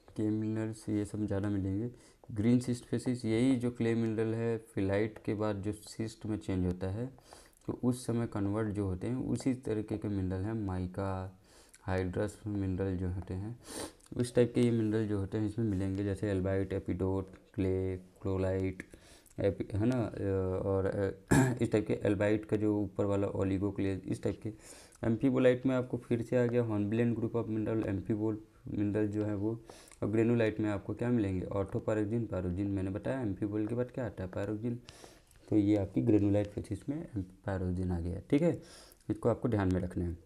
क्ले मिनरल्स ये सब ज़्यादा मिलेंगे। ग्रीन सिस्ट फेसिस, यही जो क्ले मिनरल है फिलाइट के बाद जो सिस्ट में चेंज होता है, तो उस समय कन्वर्ट जो होते हैं उसी तरीके के मिनरल हैं। माइका, हाइड्रस मिनरल जो होते हैं, उस टाइप के ये मिनरल जो होते हैं इसमें मिलेंगे। जैसे एल्बाइट, एपिडोट, क्ले, क्लोराइट, है ना। और इस टाइप के एल्बाइट का जो ऊपर वाला ओलिगोक्लेज, इस टाइप के। एम्फीबोलाइट में आपको फिर से आ गया hornblende group of mineral, amphibole mineral जो है वो। और ग्रेनुलाइट में आपको क्या मिलेंगे, ऑर्थोपैरोक्सिन, पैरोक्सिन मैंने बताया। एम्फीबोल के बाद क्या आता है, पैरोक्सिन। तो ये आपकी ग्रेनुलाइट फेसिस में पैरोक्सिन आ गया। ठीक है। इसको आपको ध्यान में रखना है।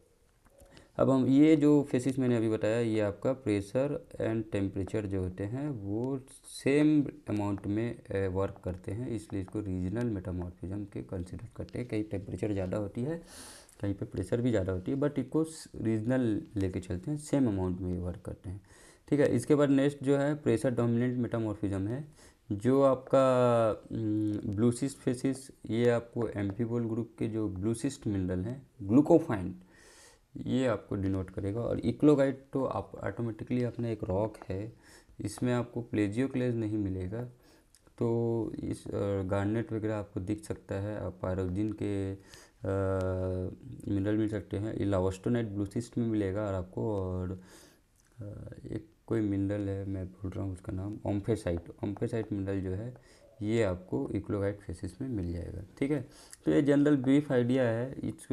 अब हम ये जो फेसिस मैंने अभी बताया, ये आपका प्रेशर एंड टेम्परेचर जो होते हैं वो सेम अमाउंट में वर्क करते हैं, इसलिए इसको रीजनल मेटामॉर्फिज्म के कंसिडर करते हैं। कहीं टेम्परेचर ज़्यादा होती है, कहीं पे प्रेशर भी ज़्यादा होती है, बट इसको रीजनल लेके चलते हैं, सेम अमाउंट में वर्क करते हैं। ठीक है। इसके बाद नेक्स्ट जो है प्रेशर डोमिनेंट मेटामॉर्फिज्म है, जो आपका ब्लूसिस्ट फेसिस। ये आपको एम्फीबोल ग्रुप के जो ब्लूसिस्ट मिनरल हैं, ग्लूकोफाइन, ये आपको डिनोट करेगा। और इक्लोगाइट तो आप ऑटोमेटिकली अपना एक रॉक है, इसमें आपको प्लेजियोक्लेज नहीं मिलेगा। तो इस गार्नेट वगैरह आपको दिख सकता है, आप पैरोक्सिन के मिनरल मिल सकते हैं। इलास्टोनाइट ब्लू सिस्ट में मिलेगा और आपको, और एक कोई मिनरल है, मैं भूल रहा हूँ उसका नाम, ओम्फेसाइट मिनरल जो है ये आपको इक्लोगाइट फेसिस में मिल जाएगा। ठीक है, तो ये जनरल ब्रीफ आइडिया है। इस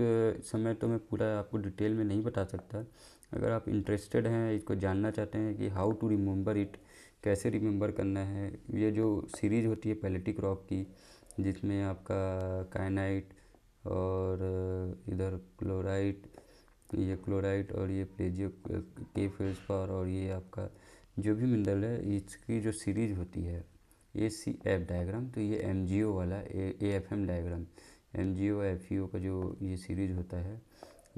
समय तो मैं पूरा आपको डिटेल में नहीं बता सकता। अगर आप इंटरेस्टेड हैं, इसको जानना चाहते हैं कि हाउ टू रिमेंबर इट, कैसे रिमेंबर करना है, ये जो सीरीज़ होती है पैलेटिक रॉक की, जिसमें आपका काइनाइट और इधर क्लोराइट, ये क्लोराइट और ये प्लेजियो के फेल्सपार और ये आपका जो भी मिनरल है, इसकी जो सीरीज़ होती है ACF डायग्राम, तो ये MgO वाला AFM डायग्राम, MgO FeO का जो ये सीरीज़ होता है,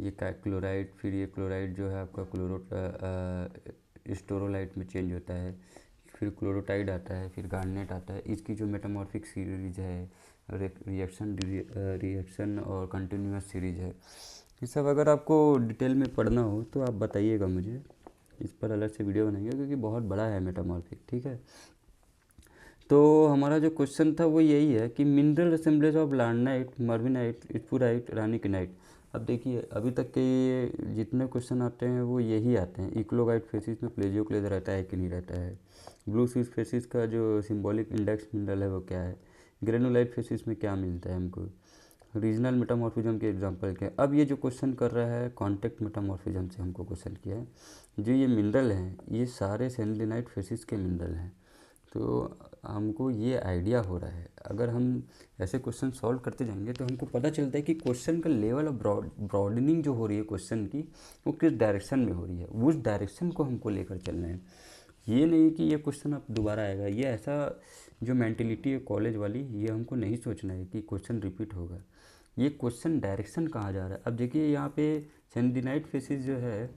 ये क्लोराइड, फिर ये क्लोराइड जो है आपका स्टोरोलाइट में चेंज होता है, फिर क्लोरोटाइड आता है, फिर गार्नेट आता है। इसकी जो मेटामॉर्फिक सीरीज है, रिएक्शन और कंटिन्यूस सीरीज है, ये सब अगर आपको डिटेल में पढ़ना हो तो आप बताइएगा मुझे, इस पर अलग से वीडियो बनाएंगे क्योंकि बहुत बड़ा है मेटामॉर्फिक। ठीक है, तो हमारा जो क्वेश्चन था वो यही है कि मिनरल असेंबलीज ऑफ लार्नाइट, मर्विनाइट, स्पुराइट, रानिकिनाइट। अब देखिए अभी तक के ये जितने क्वेश्चन आते हैं वो यही आते हैं। इक्लोगाइट फेसिस में प्लेजियोक्लेज रहता है कि नहीं रहता है, ब्लू स्विस फेसिस का जो सिंबॉलिक इंडेक्स मिनरल है वो क्या है, ग्रेनुलाइट फेसिस में क्या मिलता है हमको, रीजनल मेटामॉर्फिज्म के एग्जांपल क्या है। अब ये जो क्वेश्चन कर रहा है कॉन्टेक्ट मेटामॉर्फिज्म से हमको क्वेश्चन किया है। जो ये मिनरल हैं ये सारे सैलिनाइट फेसिस के मिनरल हैं, तो हमको ये आइडिया हो रहा है। अगर हम ऐसे क्वेश्चन सॉल्व करते जाएंगे तो हमको पता चलता है कि क्वेश्चन का लेवल ऑफ ब्रॉडनिंग जो हो रही है क्वेश्चन की, वो किस डायरेक्शन में हो रही है, उस डायरेक्शन को हमको लेकर चलना है। ये नहीं कि ये क्वेश्चन अब दोबारा आएगा, ये ऐसा जो मेंटेलिटी है कॉलेज वाली, ये हमको नहीं सोचना है कि क्वेश्चन रिपीट होगा। ये क्वेश्चन डायरेक्शन कहाँ जा रहा है। अब देखिए यहाँ पे सैलिनाइट फेसिस जो है,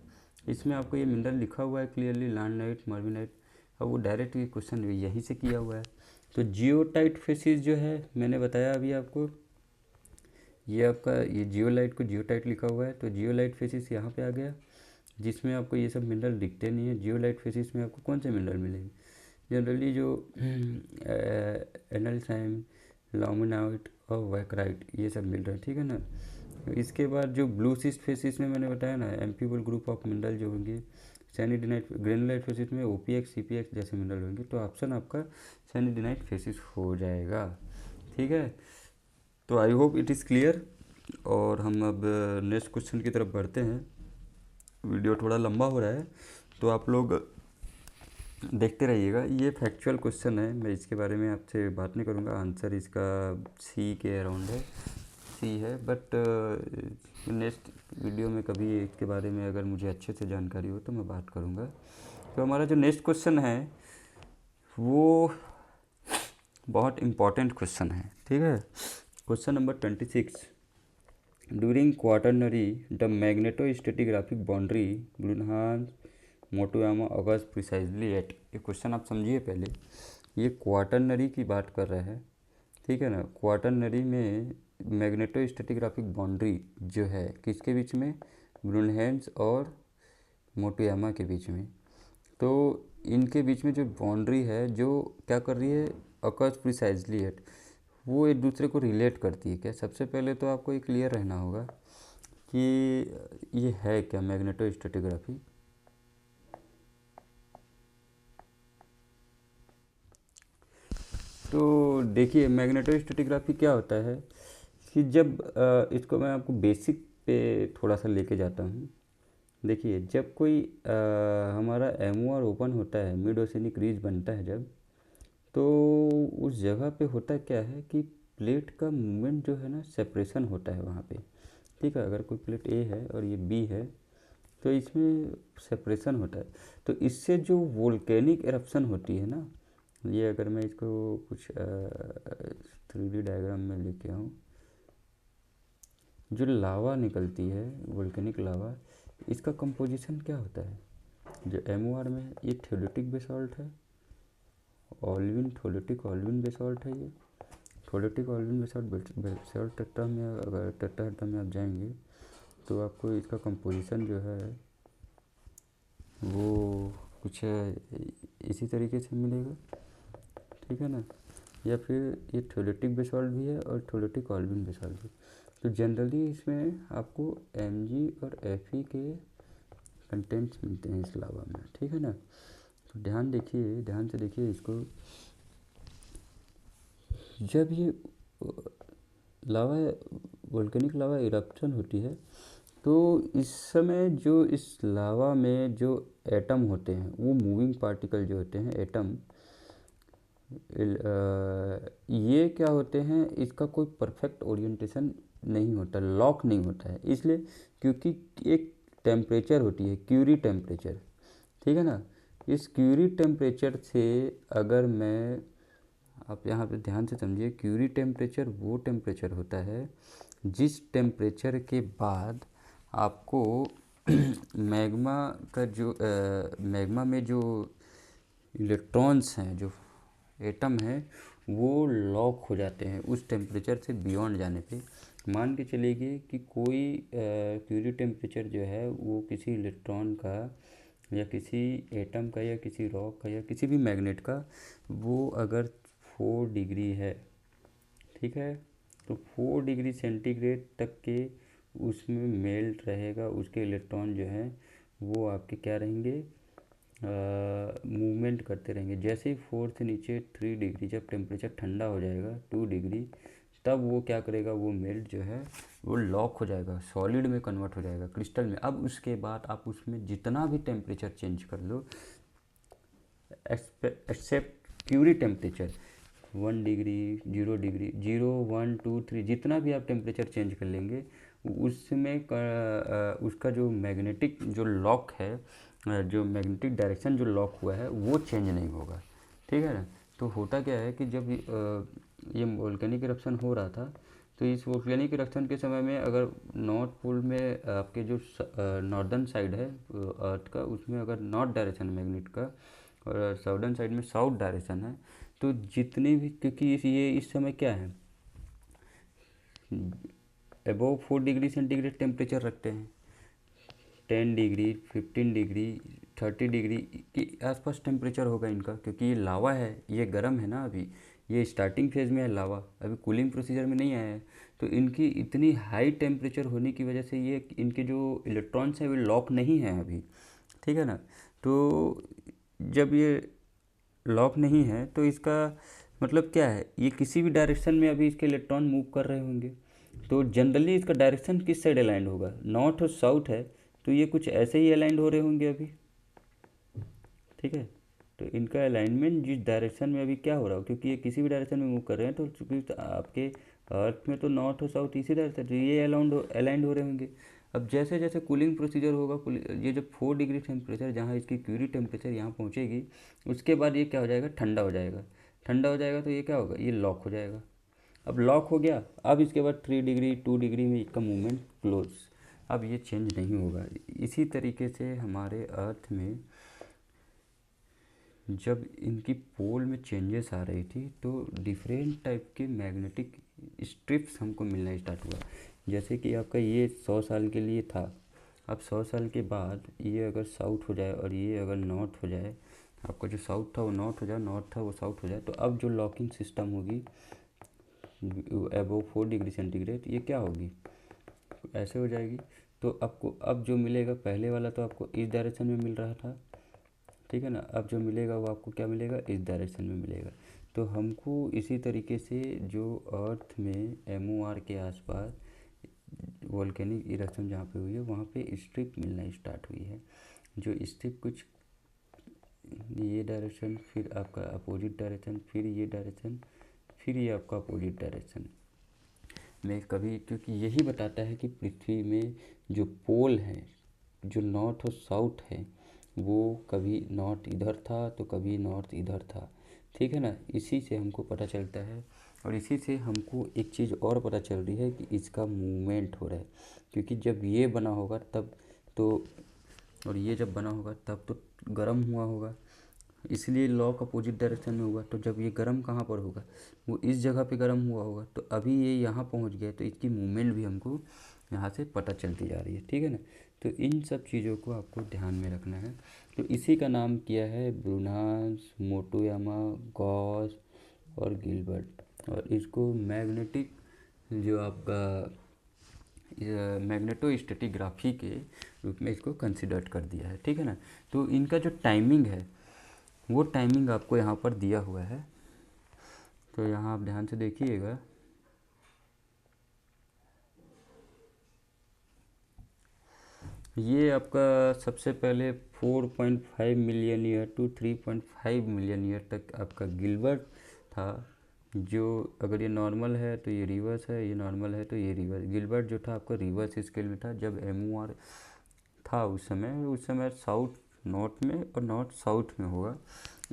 इसमें आपको ये मिनरल लिखा हुआ है क्लियरली, लार्नाइट, मर्विनाइट। अब वो डायरेक्ट ये क्वेश्चन यहीं से किया हुआ है। तो जियोटाइट फेसिस जो है, मैंने बताया अभी आपको, ये आपका ये जियोलाइट को जियोटाइट लिखा हुआ है, तो जियोलाइट फेसिस यहाँ पे आ गया, जिसमें आपको ये सब मिनरल दिखते नहीं है। जियोलाइट फेसिस में आपको कौन से मिनरल मिलेंगे, जनरली जो एनाल्साइम, लॉमिनाइट और वैक्राइट, ये सब मिल रहे हैं। ठीक है ना। इसके बाद जो ब्लू सिस्ट फेसिस में मैंने बताया ना, एम्फीबल ग्रुप ऑफ मिनरल जो होंगे, सैनिडिनाइट, ग्रेनुलाइट फेसिस में OPX, CPX जैसे मिनरल होंगे, तो ऑप्शन आपका सैनिडिनाइट फेसिस हो जाएगा। ठीक है, तो I hope it is clear. और हम अब नेक्स्ट क्वेश्चन की तरफ बढ़ते हैं। वीडियो थोड़ा लंबा हो रहा है तो आप लोग देखते रहिएगा। ये फैक्चुअल क्वेश्चन है, मैं इसके बारे में आपसे बात नहीं करूँगा। आंसर इसका C के अराउंड है, C है, बट नेक्स्ट वीडियो में कभी इसके बारे में अगर मुझे अच्छे से जानकारी हो तो मैं बात करूँगा। तो हमारा जो नेक्स्ट क्वेश्चन है वो बहुत इम्पॉर्टेंट क्वेश्चन है। ठीक है, question number 26, during quaternary the magnetostratigraphic boundary Brunhes Matuyama occurs precisely at. ये क्वेश्चन आप समझिए पहले, ये क्वाटरनरी की बात कर रहा है। ठीक है ना, क्वाटरनरी में मैग्नेटोस्टैटिग्राफिक बाउंड्री जो है किसके बीच में, ब्रुनहेम्स और मोटोयामा के बीच में। तो इनके बीच में जो बाउंड्री है जो क्या कर रही है, अकर्स प्रिसाइजली एट, वो एक दूसरे को रिलेट करती है क्या। सबसे पहले तो आपको ये क्लियर रहना होगा कि ये है क्या मैग्नेटोस्टैटिग्राफी। तो देखिए मैग्नेटोस्टैटिग्राफी क्या होता है कि जब इसको मैं आपको बेसिक पे थोड़ा सा लेके जाता हूँ। देखिए जब कोई हमारा MOR ओपन होता है, मिड ओसेनिक रीज बनता है जब, तो उस जगह पे होता क्या है कि प्लेट का मूवमेंट जो है ना, सेपरेशन होता है वहाँ पे। ठीक है, अगर कोई प्लेट A है और ये B है तो इसमें सेपरेशन होता है। तो इससे जो वोल्केनिक एरप्शन होती है ना, ये अगर मैं इसको कुछ 3D डायग्राम में लेके आऊँ, जो लावा निकलती है वोल्केनिक लावा, इसका कंपोजिशन क्या होता है। जो MOR में ये थोलेटिक बेसाल्ट है, ऑल्विन थोलेटिक ऑल्विन बेसाल्ट है। ये थोलेटिक ऑल्विन बेसाल्ट टेट्रा में, अगर टेट्राहेड्रा में आप जाएंगे तो आपको इसका कंपोजिशन जो है वो कुछ इसी तरीके से मिलेगा। ठीक है ना, या फिर ये थोलेटिक बेसाल्ट भी है और थोलेटिक ऑल्विन बेसाल्ट भी। तो जनरली इसमें आपको Mg और Fe के कंटेंट्स मिलते हैं इस लावा में, ठीक है ना। तो ध्यान से देखिए इसको। जब ये लावा वोल्केनिक लावा इरप्शन होती है तो इस समय जो इस लावा में जो एटम होते हैं, वो मूविंग पार्टिकल जो होते हैं एटम, ये क्या होते हैं, इसका कोई परफेक्ट ओरिएंटेशन नहीं होता, लॉक नहीं होता है। इसलिए क्योंकि एक टेम्परेचर होती है, क्यूरी टेम्परेचर, ठीक है ना। इस क्यूरी टेम्परेचर से अगर मैं, आप यहाँ पे ध्यान से समझिए, क्यूरी टेम्परेचर वो टेम्परेचर होता है जिस टेम्परेचर के बाद आपको मैग्मा का जो मैग्मा में जो इलेक्ट्रॉन्स हैं, जो एटम है, वो लॉक हो जाते हैं उस टेम्परेचर से बियॉन्ड जाने पे। मान के चलिए कि कोई क्यूरी टेम्परेचर जो है वो किसी इलेक्ट्रॉन का या किसी एटम का या किसी रॉक का या किसी भी मैग्नेट का, वो अगर 4 डिग्री है, ठीक है, तो 4 डिग्री सेंटीग्रेड तक के उसमें मेल्ट रहेगा, उसके इलेक्ट्रॉन जो हैं वो आपके क्या रहेंगे, मूवमेंट करते रहेंगे। जैसे ही 4 से नीचे 3 डिग्री, जब टेम्परेचर ठंडा हो जाएगा 2 डिग्री, तब वो क्या करेगा, वो मेल्ट जो है वो लॉक हो जाएगा, सॉलिड में कन्वर्ट हो जाएगा, क्रिस्टल में। अब उसके बाद आप उसमें जितना भी टेम्परेचर चेंज कर लो, except Curie temperature, 1 degree, 0 degree, 0, 1, 2, 3, जितना भी आप टेम्परेचर चेंज कर लेंगे, उसमें उसका जो मैग्नेटिक जो लॉक है, जो मैग्नेटिक डायरेक्शन जो लॉक हुआ है वो चेंज नहीं होगा, ठीक है ना। तो होता क्या है कि जब ये वोल्केनिक इरप्शन हो रहा था, तो इस वोल्केनिक इरप्शन के समय में अगर नॉर्थ पोल में आपके जो नॉर्दर्न साइड है अर्थ का, उसमें अगर नॉर्थ डायरेक्शन मैग्नेट का और साउदर्न साइड में साउथ डायरेक्शन है, तो जितने भी, क्योंकि ये इस समय क्या है, अबव 4 डिग्री सेंटीग्रेड टेम्परेचर रखते हैं, 10 डिग्री, 15 डिग्री, 30 डिग्री के आसपास टेम्परेचर होगा इनका, क्योंकि ये लावा है, ये गर्म है ना, अभी ये स्टार्टिंग फेज़ में है लावा, अभी कूलिंग प्रोसीजर में नहीं आया है। तो इनकी इतनी हाई टेम्परेचर होने की वजह से ये इनके जो इलेक्ट्रॉन्स हैं वो लॉक नहीं हैं अभी, ठीक है ना। तो जब ये लॉक नहीं है तो इसका मतलब क्या है, ये किसी भी डायरेक्शन में अभी इसके इलेक्ट्रॉन मूव कर रहे होंगे। तो जनरली इसका डायरेक्शन किस साइड अलाइंड होगा, नॉर्थ और साउथ है, तो ये कुछ ऐसे ही अलाइंड हो रहे होंगे अभी, ठीक है। तो इनका अलाइनमेंट जिस डायरेक्शन में अभी क्या हो रहा हो, क्योंकि ये किसी भी डायरेक्शन में मूव कर रहे हैं, तो चूँकि आपके अर्थ में तो नॉर्थ और साउथ इसी डायरेक्शन, तो ये अलाइंड हो रहे होंगे। अब जैसे जैसे कूलिंग प्रोसीजर होगा, ये जब 4 डिग्री टेम्परेचर, जहाँ इसकी क्यूरी टेम्परेचर यहाँ पहुँचेगी, उसके बाद ये क्या हो जाएगा, ठंडा हो जाएगा। ठंडा हो जाएगा तो ये क्या होगा, ये लॉक हो जाएगा। अब लॉक हो गया, अब इसके बाद 3 डिग्री 2 डिग्री में इसका मूवमेंट क्लोज, अब ये चेंज नहीं होगा। इसी तरीके से हमारे अर्थ में जब इनकी पोल में चेंजेस आ रही थी, तो डिफरेंट टाइप के मैग्नेटिक स्ट्रिप्स हमको मिलना स्टार्ट हुआ। जैसे कि आपका ये 100 साल के लिए था, अब 100 साल के बाद ये अगर साउथ हो जाए और ये अगर नॉर्थ हो जाए, आपका जो साउथ था वो नॉर्थ हो जाए, नॉर्थ था वो साउथ हो जाए, तो अब जो लॉकिंग सिस्टम होगी अबव 4 डिग्री सेंटीग्रेड, ये क्या होगी, ऐसे हो जाएगी। तो आपको अब जो मिलेगा, पहले वाला तो आपको इस डायरेक्शन में मिल रहा था, ठीक है ना, अब जो मिलेगा वो आपको क्या मिलेगा, इस डायरेक्शन में मिलेगा। तो हमको इसी तरीके से जो अर्थ में MOR के आसपास वोल्केनिक इरप्शन जहाँ पे हुई है, वहाँ पे स्ट्रिप मिलना स्टार्ट हुई है। जो स्ट्रिप कुछ ये डायरेक्शन, फिर आपका अपोजिट डायरेक्शन, फिर ये डायरेक्शन, फिर ये आपका अपोजिट डायरेक्शन में कभी, क्योंकि यही बताता है कि पृथ्वी में जो पोल हैं, जो नॉर्थ और साउथ है, वो कभी नॉर्थ इधर था तो कभी नॉर्थ इधर था, ठीक है ना। इसी से हमको पता चलता है, और इसी से हमको एक चीज़ और पता चल रही है कि इसका मूवमेंट हो रहा है, क्योंकि जब ये बना होगा तब तो, और ये जब बना होगा तब तो गर्म हुआ होगा, इसलिए लॉक अपोजिट डायरेक्शन में हुआ। तो जब ये गर्म कहाँ पर होगा, वो इस जगह पे गर्म हुआ होगा, तो अभी ये यहाँ पहुँच गया, तो इसकी मूवमेंट भी हमको यहाँ से पता चलती जा रही है, ठीक है ना। तो इन सब चीज़ों को आपको ध्यान में रखना है। तो इसी का नाम किया है ब्रूनास, मोटोयामा, गॉस और गिलबर्ट, और इसको मैग्नेटिक जो आपका मैग्नेटोस्टैटिग्राफी के रूप में इसको कंसिडर कर दिया है, ठीक है ना। तो इनका जो टाइमिंग है वो टाइमिंग आपको यहाँ पर दिया हुआ है, तो यहाँ आप ध्यान से देखिएगा। ये आपका सबसे पहले 4.5 million year to 3.5 million year तक आपका गिलबर्ट था, जो अगर ये नॉर्मल है तो ये रिवर्स है, ये नॉर्मल है तो ये रिवर्स। गिलबर्ट जो था आपका रिवर्स स्केल में था जब MOR था उस समय साउथ नॉर्थ में और नॉर्थ साउथ में होगा,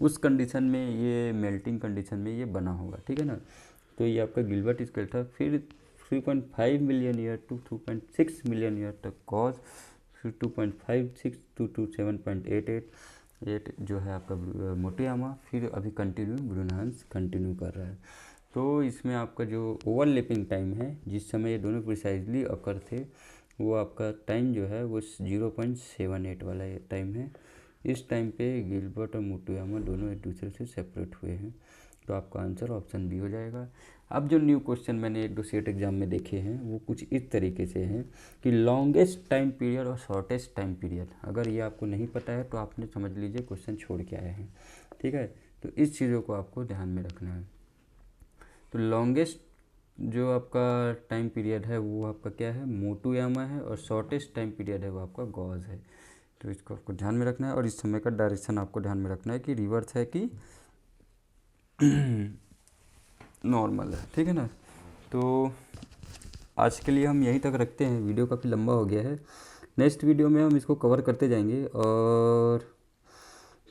उस कंडीशन में ये मेल्टिंग कंडीशन में ये बना होगा, ठीक है ना। तो ये आपका गिलबर्ट स्केल था। फिर 3.5 million year to 2.6 million year तक कॉज, फिर 2.56 टू 7.88 जो है आपका मोटोयामा, फिर अभी कंटिन्यू ब्रुनहांस कंटिन्यू कर रहा है। तो इसमें आपका जो ओवरलैपिंग टाइम है जिस समय ये दोनों प्रिसाइजली अकर थे, वो आपका टाइम जो है वो 0.78 वाला टाइम है। इस टाइम पे गिलबर्ट और मोटोयामा दोनों एक दूसरे से सेपरेट हुए हैं। तो आपका आंसर ऑप्शन बी हो जाएगा। अब जो न्यू क्वेश्चन मैंने 1-2 सेट एग्जाम में देखे हैं वो कुछ इस तरीके से हैं कि लॉन्गेस्ट टाइम पीरियड और शॉर्टेस्ट टाइम पीरियड, अगर ये आपको नहीं पता है तो आपने समझ लीजिए क्वेश्चन छोड़ के आए हैं, ठीक है। तो इस चीज़ों को आपको ध्यान में रखना है। तो लॉन्गेस्ट जो आपका टाइम पीरियड है वो आपका क्या है, मोटोयामा है, और शॉर्टेस्ट टाइम पीरियड है वो आपका गॉज है। तो इसको आपको ध्यान में रखना है, और इस समय का डायरेक्शन आपको ध्यान में रखना है कि रिवर्स है कि नॉर्मल है, ठीक है ना। तो आज के लिए हम यहीं तक रखते हैं, वीडियो काफ़ी लंबा हो गया है। नेक्स्ट वीडियो में हम इसको कवर करते जाएंगे और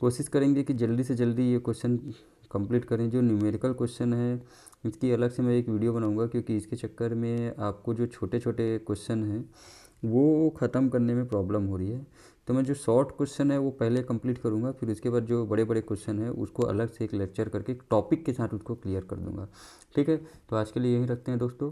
कोशिश करेंगे कि जल्दी से जल्दी ये क्वेश्चन कंप्लीट करें। जो न्यूमेरिकल क्वेश्चन है इसकी अलग से मैं एक वीडियो बनाऊंगा, क्योंकि इसके चक्कर में आपको जो छोटे छोटे क्वेश्चन हैं वो ख़त्म करने में प्रॉब्लम हो रही है। तो मैं जो शॉर्ट क्वेश्चन है वो पहले कंप्लीट करूँगा, फिर उसके बाद जो बड़े बड़े क्वेश्चन है उसको अलग से एक लेक्चर करके टॉपिक के साथ उसको क्लियर कर दूँगा, ठीक है। तो आज के लिए यहीं रखते हैं दोस्तों।